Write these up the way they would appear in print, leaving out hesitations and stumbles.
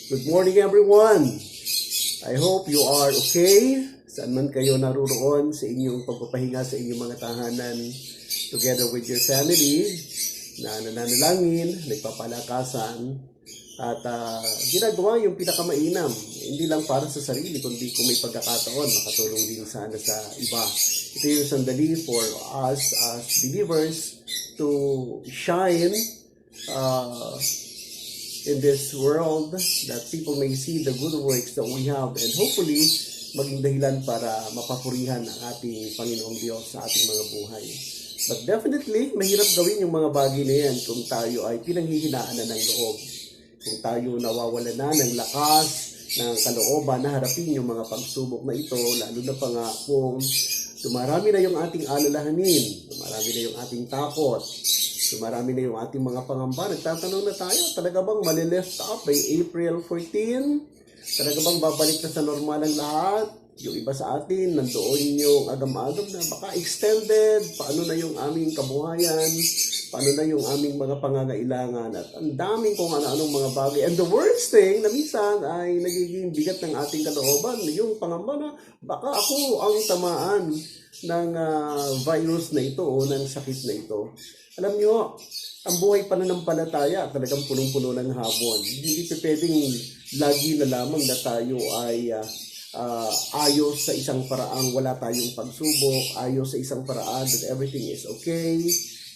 Good morning everyone. I hope you are okay. Saan man kayo naroon sa inyong pagpapahinga sa inyong mga tahanan together with your family na nananalangin, nagpapalakasan at ginagawa yung pinakamainam. Hindi lang para sa sarili kundi kung may pagkakataon makatulong din sana sa iba. Ito yung sandali for us as believers to shine in this world, that people may see the good works that we have and hopefully maging dahilan para mapapurihan ang ating Panginoong Diyos sa ating mga buhay. But definitely, mahirap gawin yung mga bagay na yan kung tayo ay pinanghihinaan na ng loob. Kung tayo nawawala na ng lakas, ng kalooban na harapin yung mga pagsubok na ito, lalo na pa nga kung dumarami na yung ating alalahanin, dumarami na yung ating takot, dumarami na yung ating mga pangamba. Nagtatanong na tayo, talaga bang malilift up by April 14? Talaga bang babalik na sa normal ang lahat? Yung iba sa atin, nandoon yung agam-agam na baka extended, paano na yung aming kabuhayan, paano na yung aming mga pangangailangan, at ang daming kung ano-anong mga bagay. And the worst thing na minsan ay nagiging bigat ng ating kalooban, yung pangamba na baka ako ang tamaan ng virus na ito o ng sakit na ito. Alam nyo, ang buhay pananampalataya talagang punong-puno ng habon. Hindi pwedeng lagi na lamang na tayo ay ayos sa isang paraang wala tayong pagsubok, ayos sa isang paraan that everything is okay.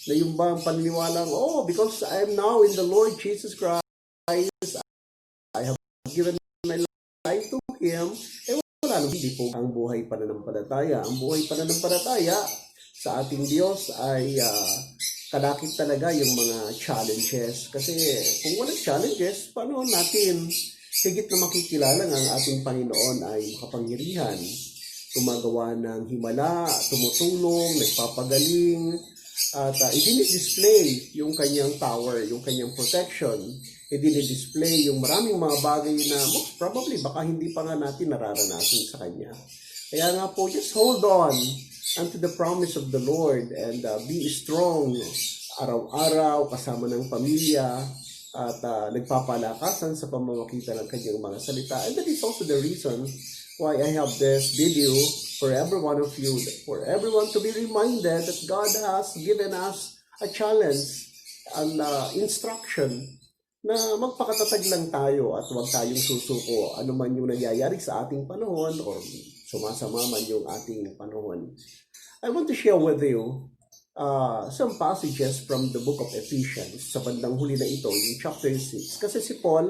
Na yung ba ang paniniwalang, because I am now in the Lord Jesus Christ, I have given my life to Him, wala nang hindi po ang buhay pananampalataya. Ang buhay pananampalataya sa ating Diyos ay kalakip talaga yung mga challenges. Kasi kung walang challenges, paano natin higit na makikilala ng ating Panginoon ay makapangyarihan, gumagawa ng himala, tumutulong, nagpapagaling, at i-display yung kanyang power, yung kanyang protection, i-display yung maraming mga bagay na most probably baka hindi pa nga natin nararanasan sa kanya. Kaya nga po, just hold on unto the promise of the Lord and be strong araw-araw kasama ng pamilya at nagpapalakasan sa pamamagitan ng kanyang mga salita. And that is also the reason why I have this video for every one of you, for everyone to be reminded that God has given us a challenge, an instruction na magpakatatag lang tayo at huwag tayong susuko ano man yung nangyayari sa ating panahon o sumasama man yung ating panahon. I want to share with you some passages from the book of Ephesians sa bandang huli na ito, yung chapter 6. Kasi si Paul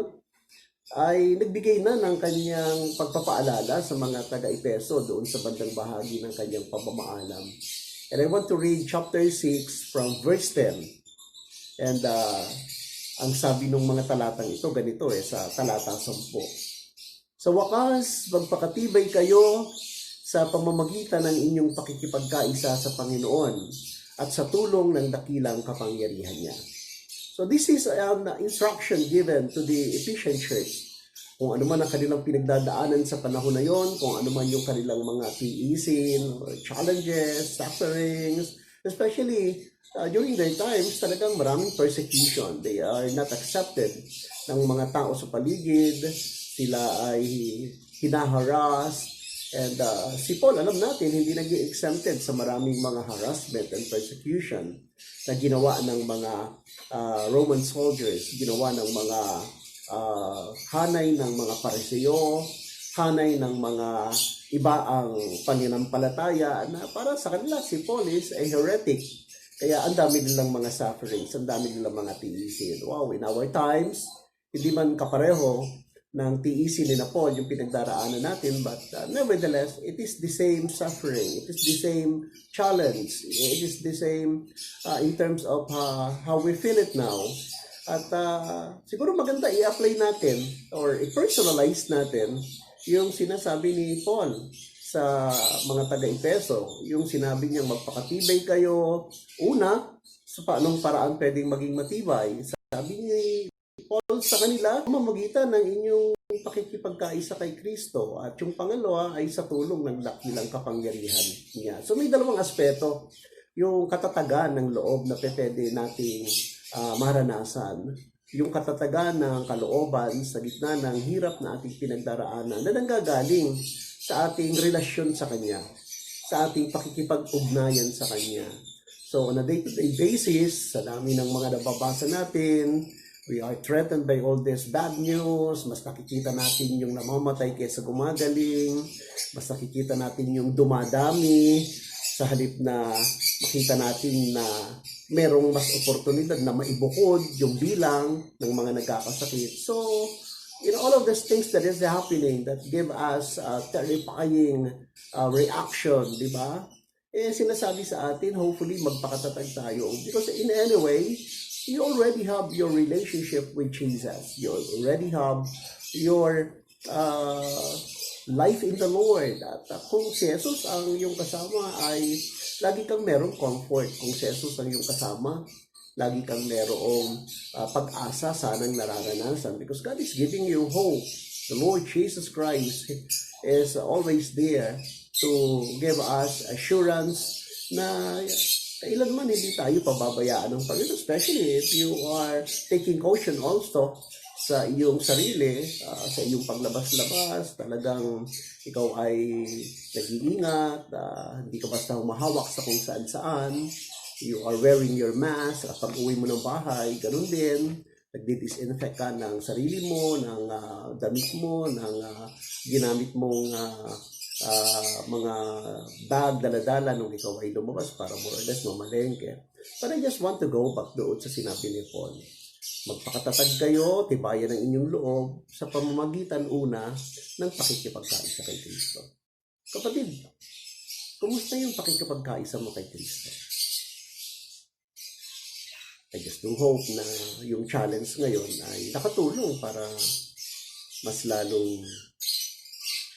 ay nagbigay na ng kanyang pagpapaalala sa mga taga-Epeso doon sa bandang bahagi ng kanyang pamamaalam. And I want to read chapter 6 from verse 10. And ang sabi ng mga talatang ito, ganito sa talata 10. Sa wakas, magpakatibay kayo sa pamamagitan ng inyong pakikipagkaisa sa Panginoon at sa tulong ng dakilang kapangyarihan niya. So this is an instruction given to the Ephesian church. Kung ano man ang kanilang pinagdadaanan sa panahon na yon, kung ano man yung kanilang mga tiisin, challenges, sufferings, especially during their times, talagang maraming persecution. They are not accepted ng mga tao sa paligid. Sila ay hinaharas. And si Paul, alam natin, hindi naging exempted sa maraming mga harassment and persecution na ginawa ng mga Roman soldiers, ginawa ng mga hanay ng mga Pariseo, hanay ng mga ibaang pananampalataya na para sa kanila si Paul is a heretic. Kaya ang dami nilang mga sufferings, ang dami nilang mga tiisin. Wow, in our times, hindi man kapareho ng tiisin ni Paul yung pinagdaraanan natin, but nevertheless, it is the same suffering, it is the same challenge, it is the same in terms of how we feel it now. At siguro maganda i-apply natin or i-personalize natin yung sinasabi ni Paul sa mga taga-Epeso, yung sinabi niyang magpakatibay kayo, una, sa paanong paraan pwedeng maging matibay. Sabi ni Paul sa kanila, mamagitan ng inyong pakikipagkaisa kay Kristo. At yung pangalawa ay sa tulong ng dakilang kapangyarihan niya. So may dalawang aspeto. Yung katatagan ng loob na pwede nating maranasan. yung katatagan ng kalooban sa gitna ng hirap na ating pinagdaraanan na nanggagaling sa ating relasyon sa Kanya, sa ating pakikipag-ugnayan sa Kanya. So on a day-to-day basis, sa dami ng mga nababasa natin, we are threatened by all this bad news, mas nakikita natin yung namamatay kaysa gumagaling, mas nakikita natin yung dumadami, sa halip na makita natin na merong mas oportunidad na maibukod yung bilang ng mga nagkakasakit. So, in all of these things that is happening that give us a terrifying reaction, di ba? Sinasabi sa atin, hopefully magpakatatag tayo. Because in any way, you already have your relationship with Jesus. You already have your life in the Lord. At kung si Jesus ang iyong kasama ay lagi kang merong comfort. Kung si Jesus ang iyong kasama, lagi kang merong pag-asa sanang nararanasan because God is giving you hope. The Lord Jesus Christ is always there to give us assurance na kailanman hindi tayo pababayaan ng Panginoon, especially if you are taking caution also sa iyong sarili, sa iyong paglabas-labas, talagang ikaw ay nag-iingat, hindi ka basta humahawak sa kung saan-saan, you are wearing your mask, at pag uwi mo ng bahay, ganun din, nagdi-disinfect ka ng sarili mo, ng damit mo, ng ginamit mong mga bag, daladala nung ikaw ay lumabas para more or less mamalengke. But I just want to go back doon sa sinabi ni Paul. Magpakatatag kayo, tibayan ang inyong loob sa pamamagitan una ng pakikipagkaisa kay Kristo. Kapatid, kumusta yung pakikipagkaisa mo kay Kristo? I just do hope na yung challenge ngayon ay nakatulong para mas lalong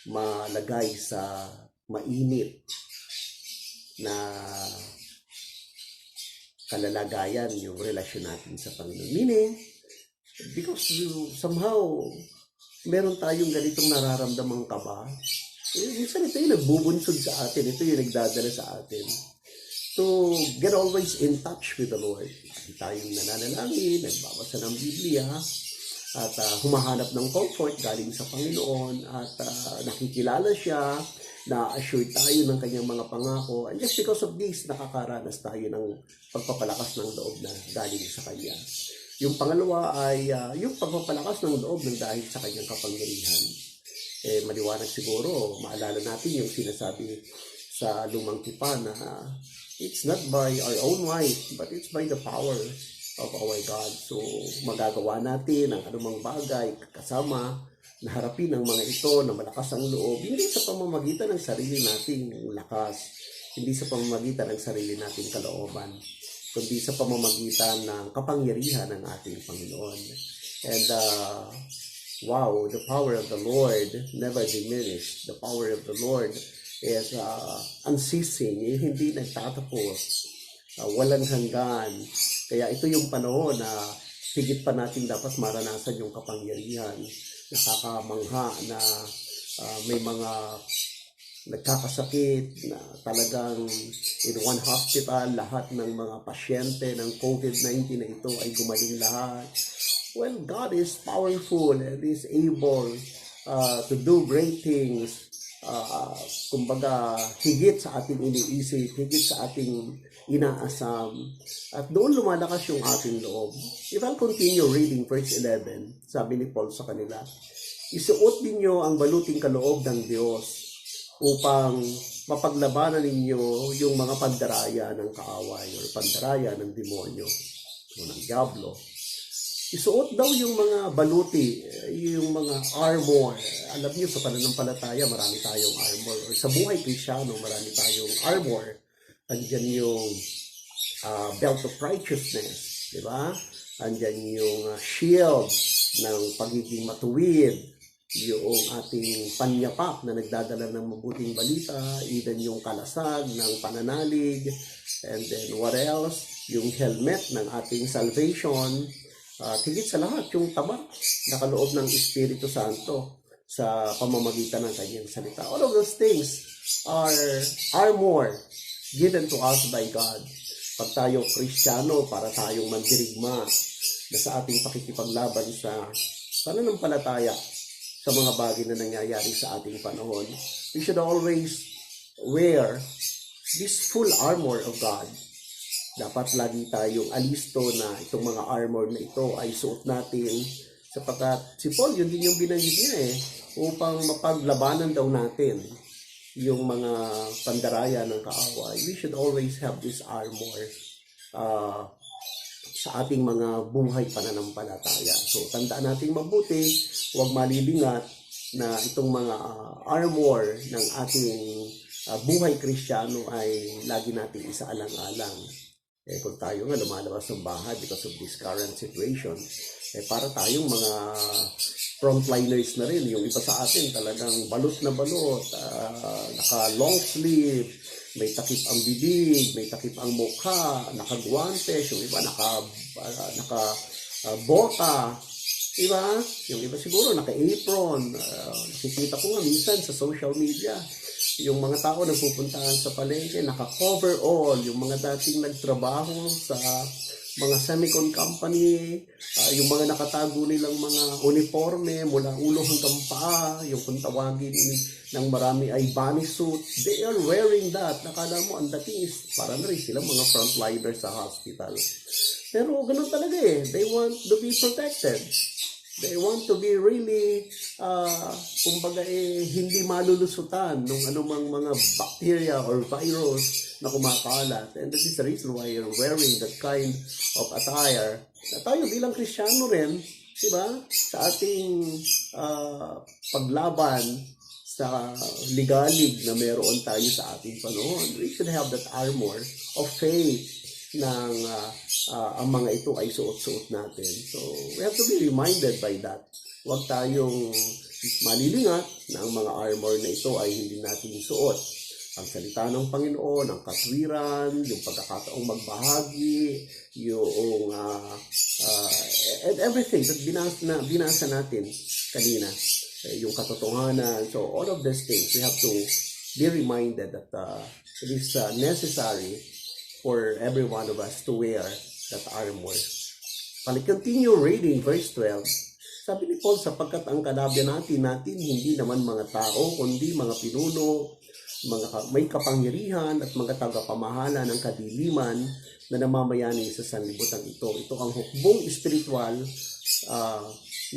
malagay sa mainit na kalalagayan yung relasyon natin sa Panginoon. Meaning, because somehow, meron tayong ganitong nararamdamang kaba. Minsan ito yung nagbubunsod sa atin. Ito yung nagdadala sa atin. To get always in touch with the Lord. Lagi tayong nananalangin, nagbabasa ng Biblia, at humahanap ng comfort galing sa Panginoon, at nakikilala siya, na-assure tayo ng kanyang mga pangako, and just because of this, nakakaranas tayo ng pagpapalakas ng loob na galing sa kanya. Yung pangalawa ay yung pagpapalakas ng loob ng dahil sa kanyang kapangyarihan. Maliwanag siguro, maalala natin yung sinasabi sa lumang tipan na it's not by our own might, but it's by the power of our God. So, magagawa natin ang anumang bagay kasama na harapin ang mga ito na malakas ang loob, hindi sa pamamagitan ng sarili nating lakas, hindi sa pamamagitan ng sarili nating kalooban, kundi sa pamamagitan ng kapangyarihan ng ating Panginoon. And wow, the power of the Lord never diminished. The power of the Lord is unceasing, hindi nagtatapos, walang hanggan. Kaya ito yung panahon na higit pa natin dapat maranasan yung kapangyarihan. Nakakamangha na may mga nagkakasakit na talagang in one hospital, lahat ng mga pasyente ng COVID-19 na ito ay gumaling lahat. Well, God is powerful and is able to do great things. Kumbaga, higit sa ating iniisip, higit sa ating inaasam. At doon lumalakas yung ating loob. If I'll continue reading verse 11, sabi ni Paul sa kanila, isuot ninyo ang baluting kaloob ng Diyos upang mapaglabanan ninyo yung mga pandaraya ng kaaway o pandaraya ng demonyo o ng diablo. Isuot daw yung mga baluti, yung mga armor. Alam niyo, sa pananampalataya, marami tayong armor. Or sa buhay Kristyano, marami tayong armor. Andiyan yung belt of righteousness, di ba? Andiyan yung shield ng pagiging matuwid, yung ating panyapak na nagdadala ng mabuting balita, even yung kalasag ng pananalig, and then what else? Yung helmet ng ating salvation, higit sa lahat, yung taba na kaloob ng Espiritu Santo sa pamamagitan ng kanyang salita. All of those things are armor given to us by God. Pag tayo Kristiyano, para tayong mandirigma na sa ating pakikipaglaban sa pananampalataya sa mga bagay na nangyayari sa ating panahon. We should always wear this full armor of God. Dapat lagi tayong alisto na itong mga armor na ito ay suot natin sapagkat si Paul yun din yung binanggit niya upang mapaglabanan daw natin yung mga pandaraya ng kaaway. We should always have this armor sa ating mga buhay pananampalataya. So tandaan natin mabuti, huwag malilingat na itong mga armor ng ating buhay Kristiyano ay lagi nating isaalang-alang. Kung tayo nga lumalabas ng bahay because of this current situation, para tayong mga frontliners na rin. Yung iba sa atin talagang balot na balot, naka long sleeve, may takip ang bibig, may takip ang mukha, naka-guantes, yung iba naka bota, diba? Yung iba siguro naka-apron. Nakikita ko nga minsan sa social media, yung mga tao nagpupuntahan sa palengke, naka-cover all, yung mga dating nagtrabaho sa mga semicon company, yung mga nakatago nilang mga uniforme mula ulo hanggang paa, yung kung tawagin ng marami ay bunny suit, they are wearing that. Nakala mo, ang dating is para na rin sila mga frontliners sa hospital. Pero ganun talaga they want to be protected. They want to be really, kumbaga hindi malulusutan ng anumang mga bacteria or virus na kumakalat. And that is the reason why you're wearing that kind of attire. Na tayo bilang Kristiyano rin, diba? Sa ating paglaban sa ligalig na meron tayo sa ating panahon, we should have that armor of faith ng ang mga ito ay suot-suot natin. So, we have to be reminded by that. Huwag tayong malilingat na ang mga armor na ito ay hindi natin suot. Ang salita ng Panginoon, ang katwiran, yung pagkakataong magbahagi, yung and everything that binasa natin kanina, yung katotohanan. So, all of these things, we have to be reminded that it is necessary for every one of us to wear that armor. Continue reading verse 12. Sabi ni Paul, sapagkat ang kalaban natin hindi naman mga tao, kundi mga pinuno, mga may kapangyarihan at mga tagapamahala ng kadiliman na namamayani sa sanlibutan ito. Ito ang hukbong espiritual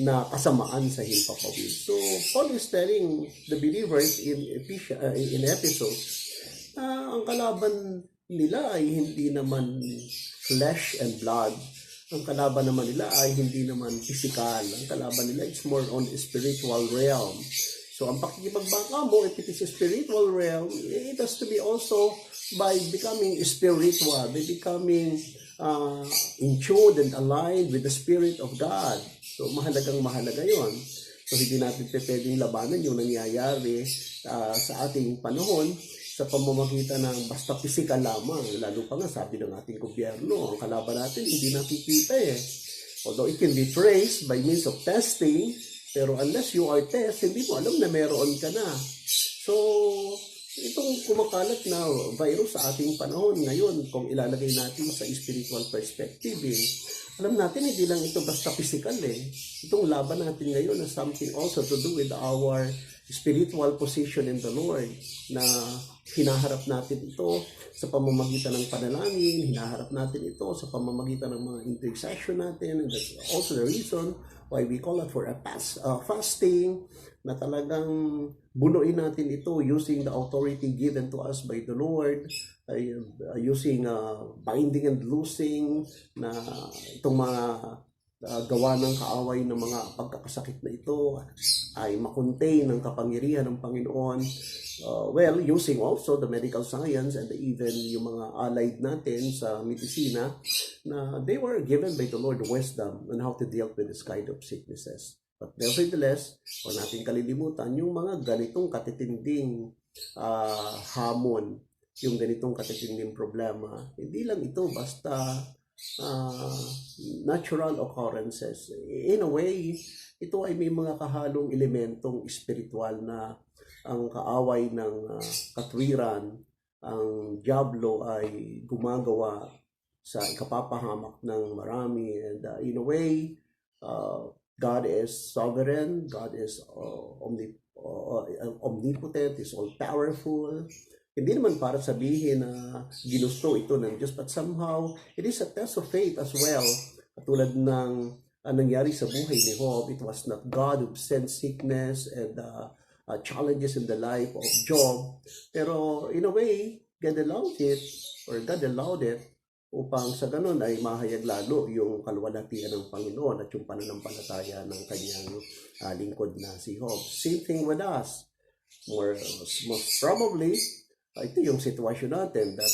na kasamaan sa himpapawid. So, Paul is telling the believers in Ephesus na ang kalaban nila ay hindi naman flesh and blood. Ang kalaban naman nila ay hindi naman physical. Ang kalaban nila is more on spiritual realm. So, ang pakikipagbaka mo, if it is a spiritual realm, it has to be also by becoming spiritual, by becoming in tune and aligned with the Spirit of God. So, mahalaga yun. So, hindi natin pwedeng labanan yung nangyayari sa ating panahon sa pamamagitan ng basta physical lamang. Lalo pa nga, sabi ng ating gobyerno, ang kalaban natin hindi nakikita Although it can be traced by means of testing, pero unless you are test, hindi mo alam na meron ka na. So, itong kumakalat na virus sa ating panahon ngayon, kung ilalagay natin sa spiritual perspective, alam natin hindi lang ito basta physical Itong laban natin ngayon has something also to do with our spiritual position in the Lord, na hinaharap natin ito sa pamamagitan ng panalangin, hinaharap natin ito sa pamamagitan ng mga intercession natin, and that's also the reason why we call it for a fasting, na talagang bunuin natin ito using the authority given to us by the Lord, using binding and loosing, na itong mga gawa ng kaaway ng mga pagkakasakit na ito ay makontain ng kapangyarihan ng Panginoon. Using also the medical science and even yung mga allied natin sa medisina, na they were given by the Lord wisdom on how to deal with this kind of sicknesses. But nevertheless, huwag natin kalilimutan yung mga ganitong katitinding hamon, yung ganitong katitinding problema. Hindi lang ito basta natural occurrences. In a way, ito ay may mga kahalong elementong espiritual na ang kaaway ng katwiran, ang diablo ay gumagawa sa ikapapahamak ng marami. And in a way, God is sovereign, God is omnipotent, is all-powerful. Hindi naman para sabihin na ginusto ito ng Diyos, but somehow, it is a test of faith as well. Katulad ng nangyari sa buhay ni Job, it was not God who sent sickness and challenges in the life of Job. Pero in a way, God allowed it upang sa ganun ay mahayag lalo yung kaluwalhatian ng Panginoon at yung pananampalataya ng kanyang lingkod na si Job. Same thing with us. Most probably, ito yung sitwasyon natin that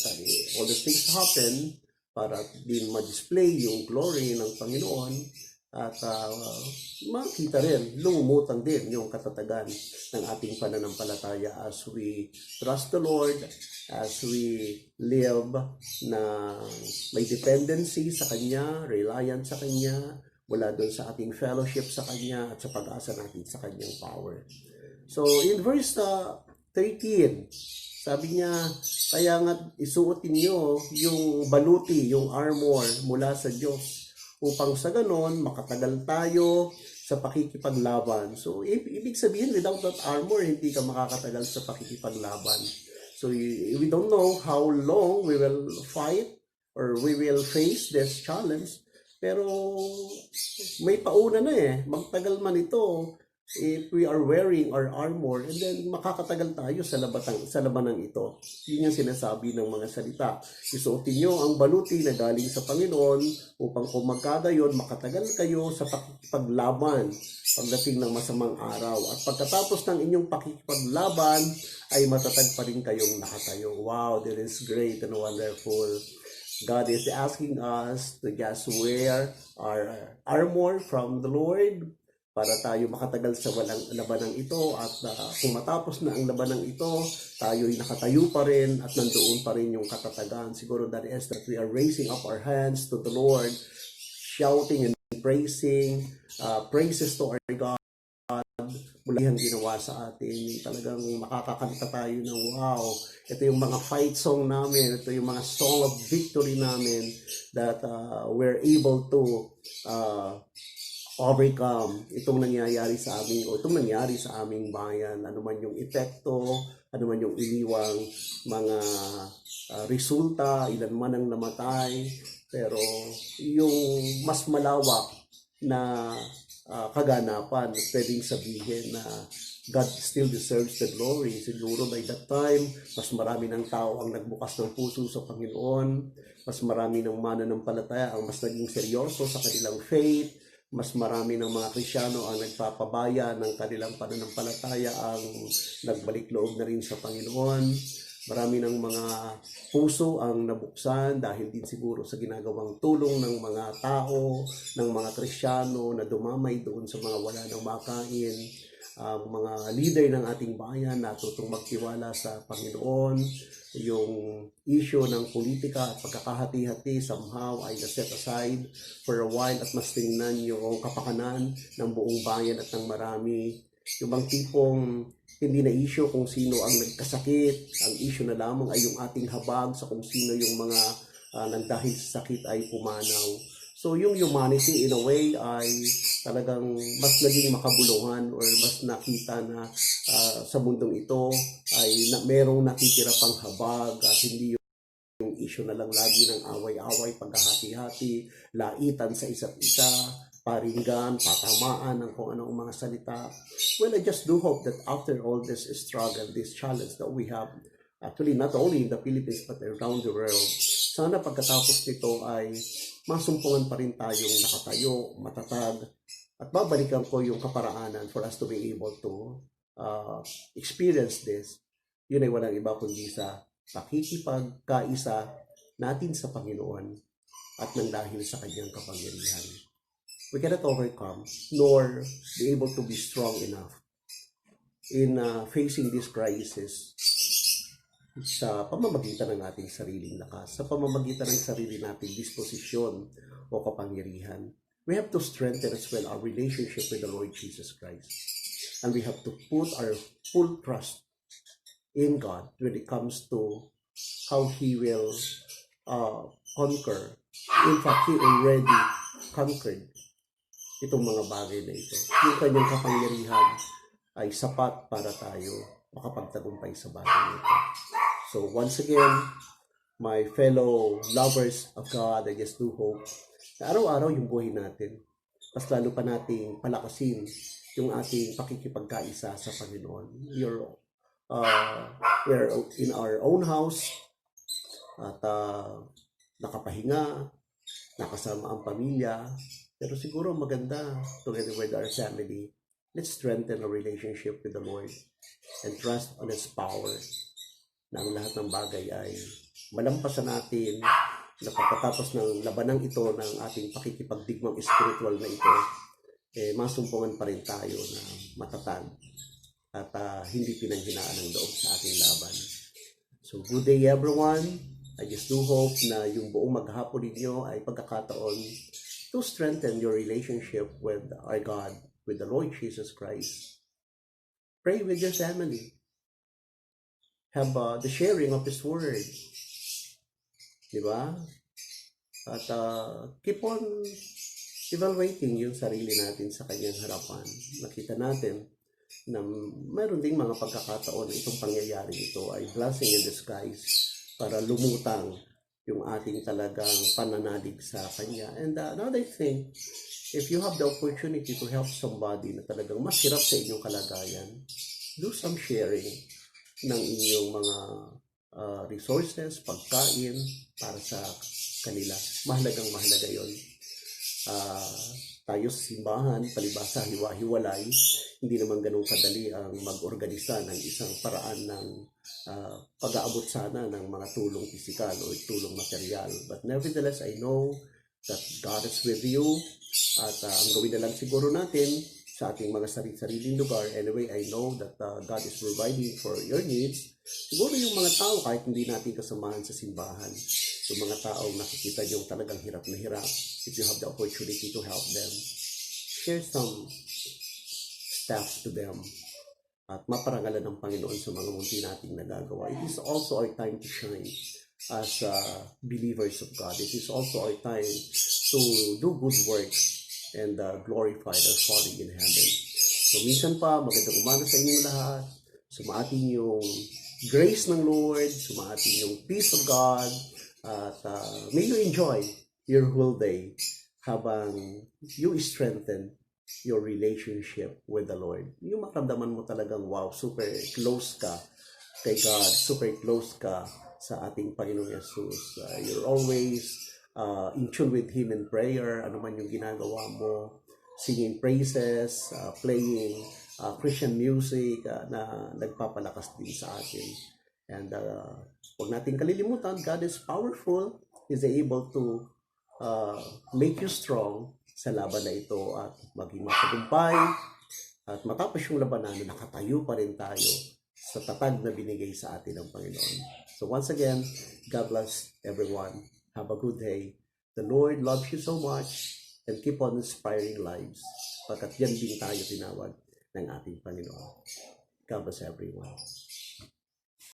all the things happen para din ma-display yung glory ng Panginoon at makita rin, lumutang din yung katatagan ng ating pananampalataya as we trust the Lord, as we live na may dependency sa Kanya, reliant sa Kanya, mula doon sa ating fellowship sa Kanya at sa pag-asa natin sa Kanyang power. So in verse 13, sabi niya, kaya nga isuotin niyo yung baluti, yung armor mula sa Diyos upang sa ganon makatagal tayo sa pakikipaglaban. So ibig sabihin, without that armor, hindi ka makakatagal sa pakikipaglaban. So we don't know how long we will fight or we will face this challenge. Pero may pauna na magtagal man ito if we are wearing our armor, and then makakatagal tayo sa labanang ito. Yun yung sinasabi ng mga salita. Isuotin nyo ang baluti na galing sa Panginoon upang kung magkagayon, makatagal kayo sa pakikipaglaban pagdating ng masamang araw. At pagkatapos ng inyong pakikipaglaban, ay matatag pa rin kayong nakatayo. Wow, that is great and wonderful. God is asking us to just wear our armor from the Lord para tayo makatagal sa labanang ito at kung matapos na ang labanang ito, tayo'y nakatayo pa rin at nandoon pa rin yung katatagan. Siguro that is that we are raising up our hands to the Lord, shouting and praising, praises to our God. Mula yung ginawa sa atin, talagang makakakanta tayo ng wow, ito yung mga fight song namin, ito yung mga song of victory namin that we're able to overcome itong nangyayari sa amin o itong nangyari sa aming bayan, ano man yung epekto, ano man yung iniwang mga resulta, ilan man ang namatay, pero yung mas malawak na kaganapan, pwedeng sabihin na God still deserves the glory. Siguro by that time, mas marami ng tao ang nagbukas ng puso sa Panginoon, mas marami ng mananampalataya ang mas naging seryoso sa kanilang faith, mas marami ng mga Kristiyano ang nagpapabaya ng kanilang pananampalataya ang nagbalik loob na rin sa Panginoon. Marami ng mga puso ang nabuksan dahil din siguro sa ginagawang tulong ng mga tao, ng mga Kristiyano na dumamay doon sa mga wala ng makain. Ang mga leader ng ating bayan natutong magtiwala sa Panginoon. Yung issue ng politika at pagkakahati-hati somehow ay na-set aside for a while at mas tingnan yung kapakanan ng buong bayan at ng marami. Yung bang tipong hindi na issue kung sino ang nagkasakit, ang issue na lamang ay yung ating habag sa kung sino yung mga nagdahil sa sakit ay pumanaw. So yung humanity in a way ay talagang mas naging makabuluhan or mas nakita na sa mundong ito ay merong nakitira pang habag at hindi yung issue na lang lagi ng away-away, paghahati-hati, laitan sa isa't isa, paringgan, patamaan ng kung anong mga salita. Well, I just do hope that after all this struggle, this challenge that we have, actually not only in the Philippines but around the world, sana pagkatapos nito ay masumpungan pa rin tayong nakatayo, matatag, at babalikan ko yung kaparaanan for us to be able to experience this. Yun ay walang iba kundi sa pakikipagkaisa natin sa Panginoon at nang dahil sa kanyang kapangyarihan. We cannot overcome nor be able to be strong enough in facing this crisis sa pamamagitan ng ating sariling lakas, sa pamamagitan ng sarili nating disposisyon o kapangyarihan. We have to strengthen as well our relationship with the Lord Jesus Christ. And we have to put our full trust in God when it comes to how He will conquer. In fact, He already conquered itong mga bagay na ito. Yung kanyang kapangyarihan ay sapat para tayo makapagtagumpay sa bagay na ito. So once again, my fellow lovers of God, I just do hope na araw-araw yung buhay natin, mas lalo pa nating palakasin yung ating pakikipagkaisa sa Panginoon. We're in our own house at nakapahinga, nakasama ang pamilya, pero siguro maganda together with our family. Let's strengthen our relationship with the Lord and trust on His power na ang lahat ng bagay ay malampasan natin na pagkatapos ng labanang ito ng ating pakikipagdigmang spiritual na ito, masumpungan pa rin tayo na matatag at hindi pinanghinaan ng loob sa ating laban. So good day everyone. I just do hope na yung buong maghapon ninyo ay pagkakataon to strengthen your relationship with our God, with the Lord Jesus Christ. Pray with your family. Have the sharing of His Word. Diba? At keep on evaluating yung sarili natin sa kanyang harapan. Nakita natin na mayroon ding mga pagkakataon na itong pangyayari ito ay blessing in disguise para lumutang yung ating talagang pananalig sa kanya. And another thing, if you have the opportunity to help somebody na talagang mas hirap sa inyong kalagayan, do some sharing ng inyong mga resources, pagkain para sa kanila. Mahalaga yon. Tayo sa simbahan, palibasa, hiwa-hiwalay, hindi naman ganun kadali ang mag-organisa ng isang paraan ng pag-aabot sana ng mga tulong pisikal o tulong material. But nevertheless, I know that God is with you at ang gawin na lang siguro natin sa ating mga sariling lugar. Anyway, I know that God is providing for your needs. Siguro yung mga tao, kahit hindi natin kasamahan sa simbahan, yung mga taong nakikita yung talagang hirap na hirap, if you have the opportunity to help them, share some stuff to them at maparangalan ng Panginoon sa mga munti nating nagagawa. It is also our time to shine as believers of God. It is also our time to do good works and glorify our Father in heaven. So minsan pa, magandang umaga sa inyong lahat. Sumaating yung grace ng Lord, sumaating yung peace of God, at may you enjoy your whole day habang you strengthen your relationship with the Lord. Yung maramdaman mo talagang wow, super close ka kay God, super close ka sa ating Panginoong Yesus. You're always in tune with Him in prayer, ano man yung ginagawa mo, singing praises, playing Christian music na nagpapalakas din sa atin. And huwag natin kalilimutan, God is powerful. He's able to make you strong sa laban na ito at maging matagumpay. At matapos yung labanan, nakatayo pa rin tayo sa tatag na binigay sa atin ng Panginoon. So once again, God bless everyone. Have a good day. The Lord loves you so much and keep on inspiring lives. Pagkat yan din tayo tinawag ng ating Panginoon. God bless everyone.